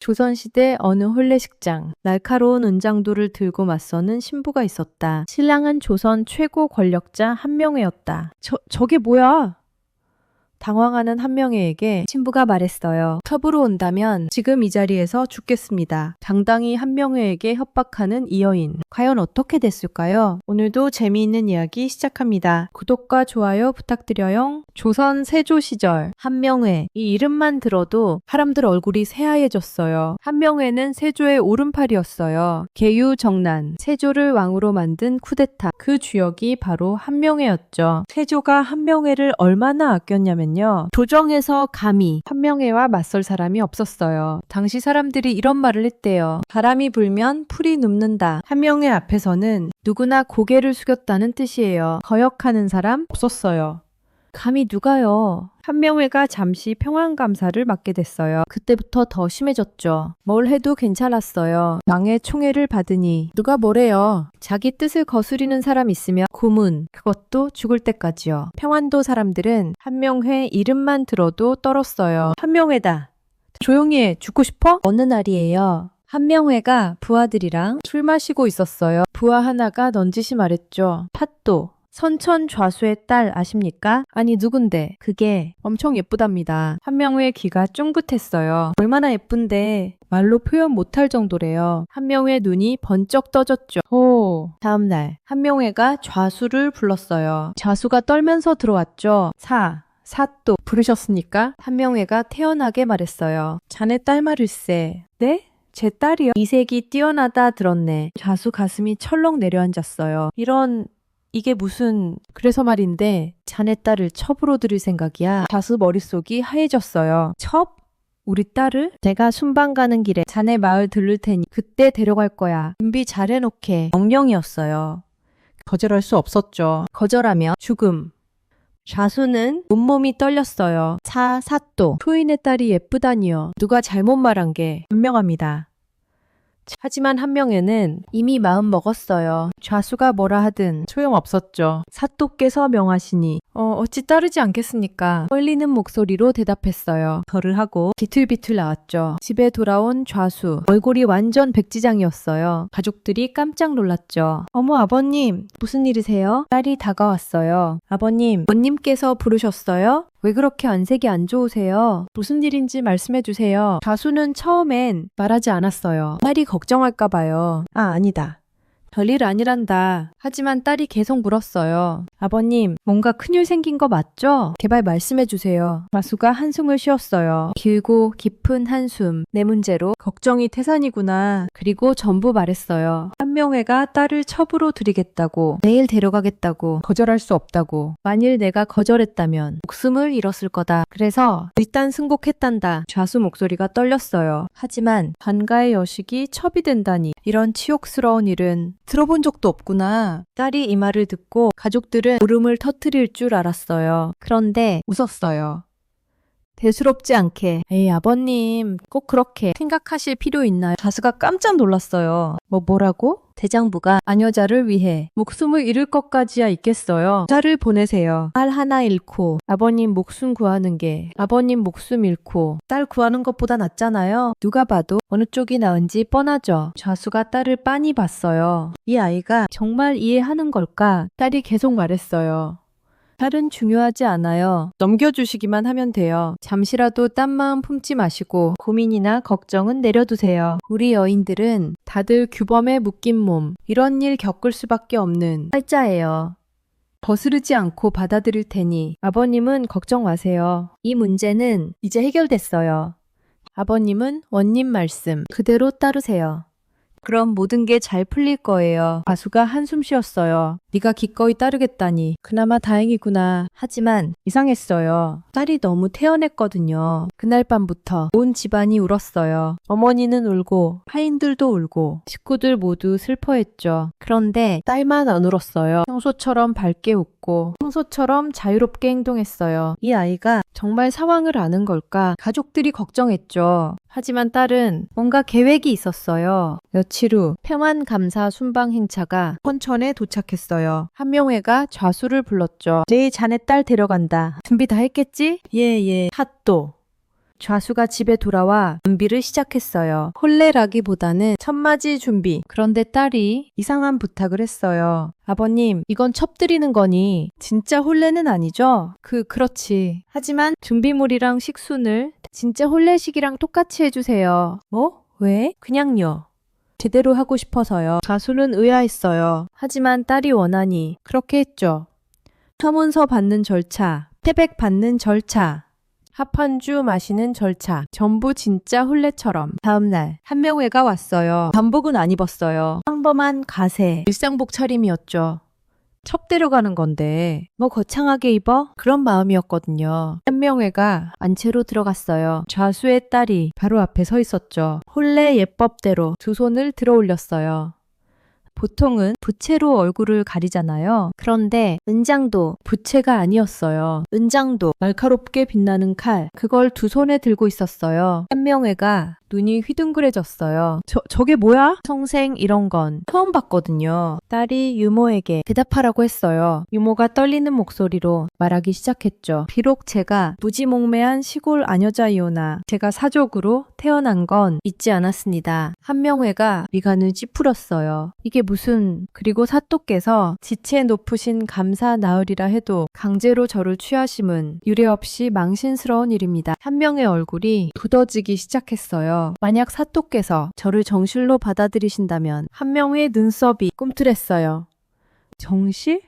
조선시대 어느 혼례식장, 날카로운 은장도를 들고 맞서는 신부가 있었다. 신랑은 조선 최고 권력자 한명회였다. 저게 뭐야? 당황하는 한명회에게 신부가 말했어요. 첩으로 온다면 지금 이 자리에서 죽겠습니다. 당당히 한명회에게 협박하는 이 여인. 과연 어떻게 됐을까요? 오늘도 재미있는 이야기 시작합니다. 구독과 좋아요 부탁드려요. 조선 세조 시절 한명회. 이 이름만 들어도 사람들 얼굴이 새하얘졌어요. 한명회는 세조의 오른팔이었어요. 계유정난, 세조를 왕으로 만든 쿠데타. 그 주역이 바로 한명회였죠. 세조가 한명회를 얼마나 아꼈냐면 조정에서 감히 한명회와 맞설 사람이 없었어요. 당시 사람들이 이런 말을 했대요. 바람이 불면 풀이 눕는다. 한명회 앞에서는 누구나 고개를 숙였다는 뜻이에요. 거역하는 사람 없었어요. 감히 누가요? 한명회가 잠시 평안감사를 맡게 됐어요. 그때부터 더 심해졌죠. 뭘 해도 괜찮았어요. 왕의 총애를 받으니 누가 뭐래요. 자기 뜻을 거스리는 사람 있으면 고문, 그것도 죽을 때까지요. 평안도 사람들은 한명회 이름만 들어도 떨었어요. 한명회다. 조용히 해. 죽고 싶어? 어느 날이에요. 한명회가 부하들이랑 술 마시고 있었어요. 부하 하나가 넌지시 말했죠. 팥도. 선천 좌수의 딸 아십니까? 아니 누군데? 그게 엄청 예쁘답니다. 한명회의 귀가 쫑긋했어요. 얼마나 예쁜데 말로 표현 못할 정도래요. 한명회의 눈이 번쩍 떠졌죠. 호. 다음날 한명회가 좌수를 불렀어요. 좌수가 떨면서 들어왔죠. 사또 부르셨습니까? 한명회가 태연하게 말했어요. 자네 딸 말일세. 네? 제 딸이요. 이색이 뛰어나다 들었네. 좌수 가슴이 철렁 내려앉았어요. 이게 무슨... 그래서 말인데 자네 딸을 첩으로 들일 생각이야. 좌수 머릿속이 하얘졌어요. 첩? 우리 딸을? 내가 순방 가는 길에 자네 마을 들를 테니 그때 데려갈 거야. 준비 잘 해놓게. 명령이었어요. 거절할 수 없었죠. 거절하면 죽음. 좌수는 온몸이 떨렸어요. 사또. 초인의 딸이 예쁘다니요. 누가 잘못 말한 게 분명합니다. 하지만 한명회는 이미 마음 먹었어요. 좌수가 뭐라 하든 소용없었죠. 사또께서 명하시니 어찌 따르지 않겠습니까? 떨리는 목소리로 대답했어요. 절을 하고 비틀비틀 나왔죠. 집에 돌아온 좌수. 얼굴이 완전 백지장이었어요. 가족들이 깜짝 놀랐죠. 어머 아버님, 무슨 일이세요? 딸이 다가왔어요. 아버님께서 부르셨어요? 왜 그렇게 안색이 안 좋으세요? 무슨 일인지 말씀해 주세요. 좌수는 처음엔 말하지 않았어요. 딸이 걱정할까 봐요. 아니다. 별일 아니란다. 하지만 딸이 계속 물었어요. 아버님, 뭔가 큰일 생긴 거 맞죠? 제발 말씀해 주세요. 좌수가 한숨을 쉬었어요. 길고 깊은 한숨. 내 문제로 걱정이 태산이구나. 그리고 전부 말했어요. 한명회가 딸을 첩으로 들이겠다고, 내일 데려가겠다고, 거절할 수 없다고. 만일 내가 거절했다면 목숨을 잃었을 거다. 그래서 일단 승복했단다. 좌수 목소리가 떨렸어요. 하지만 반가의 여식이 첩이 된다니. 이런 치욕스러운 일은 들어본 적도 없구나. 딸이 이 말을 듣고 가족들은 울음을 터뜨릴 줄 알았어요. 그런데 웃었어요. 대수롭지 않게. 에이 아버님, 꼭 그렇게 생각하실 필요 있나요? 좌수가 깜짝 놀랐어요. 뭐라고? 대장부가 아녀자를 위해 목숨을 잃을 것까지야 있겠어요. 딸을 보내세요. 딸 하나 잃고 아버님 목숨 구하는 게 아버님 목숨 잃고 딸 구하는 것보다 낫잖아요. 누가 봐도 어느 쪽이 나은지 뻔하죠. 좌수가 딸을 빤히 봤어요. 이 아이가 정말 이해하는 걸까? 딸이 계속 말했어요. 딸은 중요하지 않아요. 넘겨주시기만 하면 돼요. 잠시라도 딴 마음 품지 마시고 고민이나 걱정은 내려두세요. 우리 여인들은 다들 규범에 묶인 몸, 이런 일 겪을 수밖에 없는 팔자예요. 거스르지 않고 받아들일 테니 아버님은 걱정 마세요. 이 문제는 이제 해결됐어요. 아버님은 원님 말씀 그대로 따르세요. 그럼 모든 게 잘 풀릴 거예요. 좌수가 한숨 쉬었어요. 네가 기꺼이 따르겠다니 그나마 다행이구나. 하지만 이상했어요. 딸이 너무 태연했거든요. 그날 밤부터 온 집안이 울었어요. 어머니는 울고 하인들도 울고 식구들 모두 슬퍼했죠. 그런데 딸만 안 울었어요. 평소처럼 밝게 웃고 평소처럼 자유롭게 행동했어요. 이 아이가 정말 상황을 아는 걸까? 가족들이 걱정했죠. 하지만 딸은 뭔가 계획이 있었어요. 며칠 후 평안감사 순방 행차가 혼천에 도착했어요. 한명회가 좌수를 불렀죠. 내일 자네 딸 데려간다. 준비 다 했겠지? 예. 핫도. 좌수가 집에 돌아와 준비를 시작했어요. 혼례라기보다는 첫맞이 준비. 그런데 딸이 이상한 부탁을 했어요. 아버님, 이건 첩드리는 거니 진짜 혼례는 아니죠? 그렇지. 하지만 준비물이랑 식순을 진짜 혼례식이랑 똑같이 해주세요. 뭐? 왜? 그냥요. 제대로 하고 싶어서요. 좌수는 의아했어요. 하지만 딸이 원하니 그렇게 했죠. 서문서 받는 절차, 태백 받는 절차, 합한주 마시는 절차, 전부 진짜 혼례처럼. 다음날 한명회가 왔어요. 한복은 안 입었어요. 평범한 가세, 일상복 차림이었죠. 첩대로 가는 건데 뭐 거창하게 입어? 그런 마음이었거든요. 한명회가 안채로 들어갔어요. 좌수의 딸이 바로 앞에 서 있었죠. 혼례 예법대로 두 손을 들어 올렸어요. 보통은 부채로 얼굴을 가리잖아요. 그런데 은장도 부채가 아니었어요. 은장도 날카롭게 빛나는 칼, 그걸 두 손에 들고 있었어요. 한명회가 눈이 휘둥그레졌어요. 저게 뭐야? 성생 이런 건 처음 봤거든요. 딸이 유모에게 대답하라고 했어요. 유모가 떨리는 목소리로 말하기 시작했죠. 비록 제가 무지몽매한 시골 아녀자이오나 제가 사족으로 태어난 건 잊지 않았습니다. 한명회가 미간을 찌푸렸어요. 이게 무슨... 그리고 사또께서 지체 높으신 감사 나으리라 해도 강제로 저를 취하심은 유례없이 망신스러운 일입니다. 한명의 얼굴이 굳어지기 시작했어요. 만약 사또께서 저를 정실로 받아들이신다면 한명의 눈썹이 꿈틀했어요. 정실?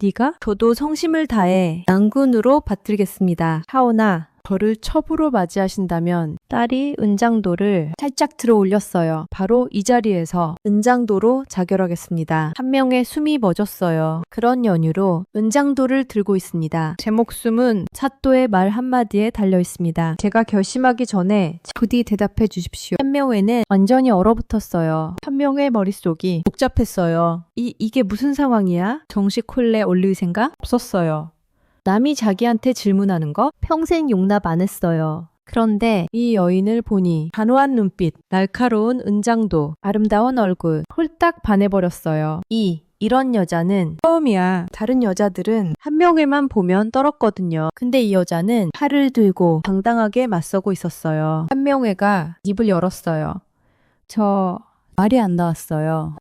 네가? 저도 성심을 다해 양군으로 받들겠습니다. 하오나 저를 첩으로 맞이하신다면 딸이 은장도를 살짝 들어 올렸어요. 바로 이 자리에서 은장도로 자결하겠습니다. 한명의 숨이 멎었어요. 그런 연유로 은장도를 들고 있습니다. 제 목숨은 사또의 말 한마디에 달려 있습니다. 제가 결심하기 전에 부디 대답해 주십시오. 한명회는 완전히 얼어붙었어요. 한명의 머릿속이 복잡했어요. 이게 무슨 상황이야? 정식 혼례 올릴 생각? 없었어요. 남이 자기한테 질문하는 거 평생 용납 안 했어요. 그런데 이 여인을 보니 단호한 눈빛, 날카로운 은장도, 아름다운 얼굴, 홀딱 반해버렸어요. 이런 여자는 처음이야. 다른 여자들은 한명회만 보면 떨었거든요. 근데 이 여자는 팔을 들고 당당하게 맞서고 있었어요. 한명회가 입을 열었어요. 말이 안 나왔어요.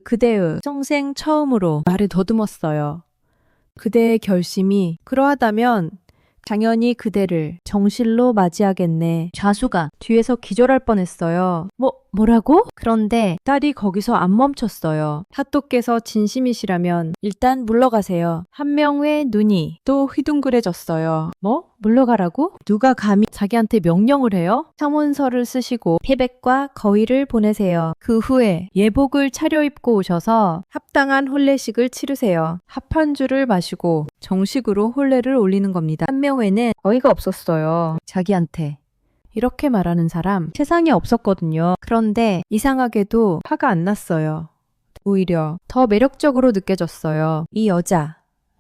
그대의 평생 처음으로 말을 더듬었어요. 그대의 결심이 그러하다면 당연히 그대를 정실로 맞이하겠네. 좌수가 뒤에서 기절할 뻔했어요. 뭐라고? 그런데 딸이 거기서 안 멈췄어요. 사또께서 진심이시라면 일단 물러가세요. 한명의 눈이 또 휘둥그레졌어요. 물러가라고? 누가 감히 자기한테 명령을 해요? 청문서를 쓰시고 태백과 거의를 보내세요. 그 후에 예복을 차려입고 오셔서 합당한 혼례식을 치르세요. 합한주를 마시고 정식으로 혼례를 올리는 겁니다. 한명회는 어이가 없었어요. 자기한테 이렇게 말하는 사람 세상에 없었거든요. 그런데 이상하게도 화가 안 났어요. 오히려 더 매력적으로 느껴졌어요. 이 여자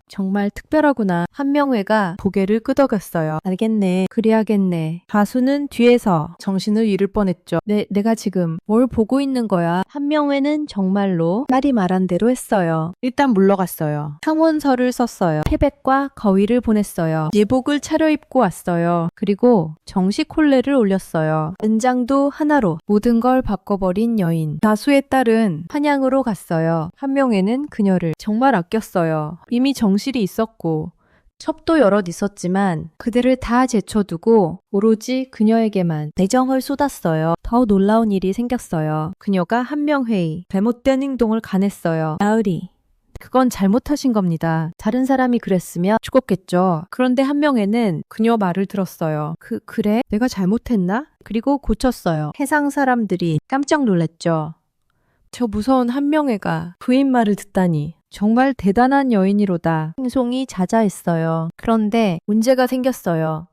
정말 특별하구나. 한명회가 고개를 끄덕였어요. 알겠네. 그래야겠네. 가수는 뒤에서 정신을 잃을 뻔했죠. 내가 지금 뭘 보고 있는 거야? 한명회는 정말로 딸이 말한 대로 했어요. 일단 물러갔어요. 상원서를 썼어요. 태백과 거의를 보냈어요. 예복을 차려입고 왔어요. 그리고 정식 혼례를 올렸어요. 은장도 하나로 모든 걸 바꿔버린 여인. 가수의 딸은 한양으로 갔어요. 한명회는 그녀를 정말 아꼈어요. 이미 정실이 있었고 첩도 여럿 있었지만 그들을 다 제쳐두고 오로지 그녀에게만 애정을 쏟았어요. 더 놀라운 일이 생겼어요. 그녀가 한명회의 잘못된 행동을 간했어요. 나으리, 그건 잘못하신 겁니다. 다른 사람이 그랬으면 죽었겠죠. 그런데 한명회는 그녀 말을 들었어요. 그래? 내가 잘못했나? 그리고 고쳤어요. 해상 사람들이 깜짝 놀랐죠. 저 무서운 한명회가 부인 말을 듣다니. 정말 대단한 여인이로다. 행송이 자자했어요. 그런데 문제가 생겼어요.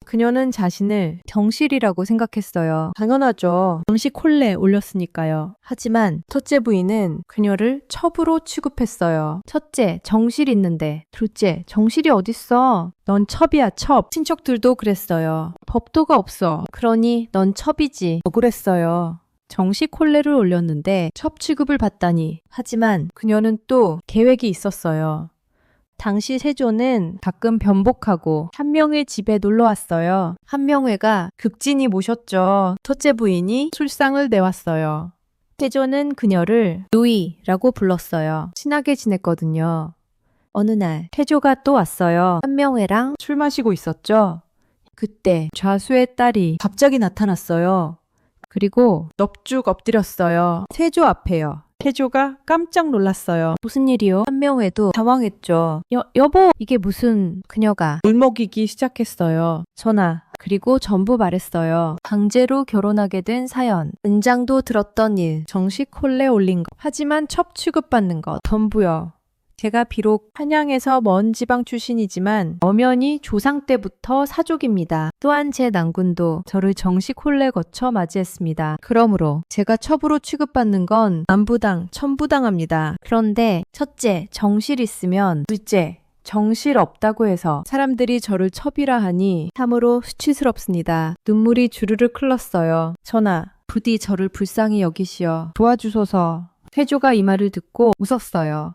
그녀는 자신을 정실이라고 생각했어요. 당연하죠. 정식 혼례 올렸으니까요. 하지만 첫째 부인은 그녀를 첩으로 취급했어요. 첫째, 정실 있는데. 둘째, 정실이 어딨어? 넌 첩이야, 첩. 친척들도 그랬어요. 법도가 없어. 그러니 넌 첩이지. 억울했어요. 정식 혼례를 올렸는데 첩 취급을 받다니. 하지만 그녀는 또 계획이 있었어요. 당시 세조는 가끔 변복하고 한명회 집에 놀러 왔어요. 한명회가 급진히 모셨죠. 첫째 부인이 술상을 내왔어요. 세조는 그녀를 누이라고 불렀어요. 친하게 지냈거든요. 어느 날 태조가 또 왔어요. 한명회랑 술 마시고 있었죠. 그때 좌수의 딸이 갑자기 나타났어요. 그리고 넙죽 엎드렸어요. 세조 앞에요. 태조가 깜짝 놀랐어요. 무슨 일이요? 한명회도 당황했죠. 여보, 이게 무슨... 그녀가 울먹이기 시작했어요. 전하, 그리고 전부 말했어요. 강제로 결혼하게 된 사연, 은장도 들었던 일, 정식 홀레 올린 것, 하지만 첩 취급받는 것, 전부요. 제가 비록 한양에서 먼 지방 출신이지만 엄연히 조상 때부터 사족입니다. 또한 제 난군도 저를 정식 홀레 거쳐 맞이했습니다. 그러므로 제가 첩으로 취급받는 건 남부당, 천부당합니다. 그런데 첫째, 정실 있으면 둘째, 정실 없다고 해서 사람들이 저를 첩이라 하니 참으로 수치스럽습니다. 눈물이 주르륵 흘렀어요. 전하, 부디 저를 불쌍히 여기시어 도와주소서. 태조가 이 말을 듣고 웃었어요.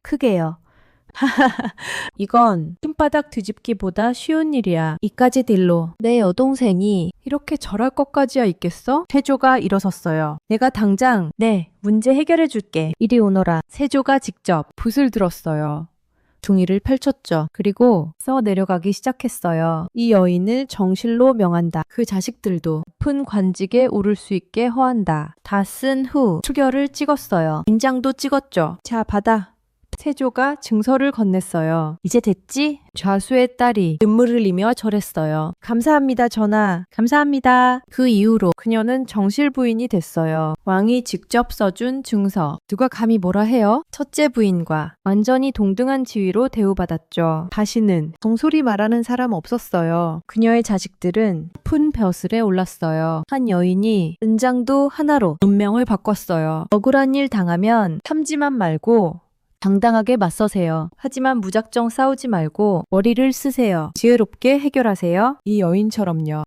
크게요. 이건 손바닥 뒤집기보다 쉬운 일이야. 이까지 딜로 내 여동생이 이렇게 절할 것까지야 있겠어? 태조가 일어섰어요. 내가 당장 문제 해결해 줄게. 이리 오너라. 세조가 직접 붓을 들었어요. 종이를 펼쳤죠. 그리고 써 내려가기 시작했어요. 이 여인을 정실로 명한다. 그 자식들도 높은 관직에 오를 수 있게 허한다. 다 쓴 후 수결을 찍었어요. 인장도 찍었죠. 자, 받아. 세조가 증서를 건넸어요. 이제 됐지? 좌수의 딸이 눈물을 흘리며 절했어요. 감사합니다, 전하. 감사합니다. 그 이후로 그녀는 정실 부인이 됐어요. 왕이 직접 써준 증서. 누가 감히 뭐라 해요? 첫째 부인과 완전히 동등한 지위로 대우받았죠. 다시는 정소리 말하는 사람 없었어요. 그녀의 자식들은 높은 벼슬에 올랐어요. 한 여인이 은장도 하나로 운명을 바꿨어요. 억울한 일 당하면 참지만 말고 당당하게 맞서세요. 하지만 무작정 싸우지 말고 머리를 쓰세요. 지혜롭게 해결하세요. 이 여인처럼요.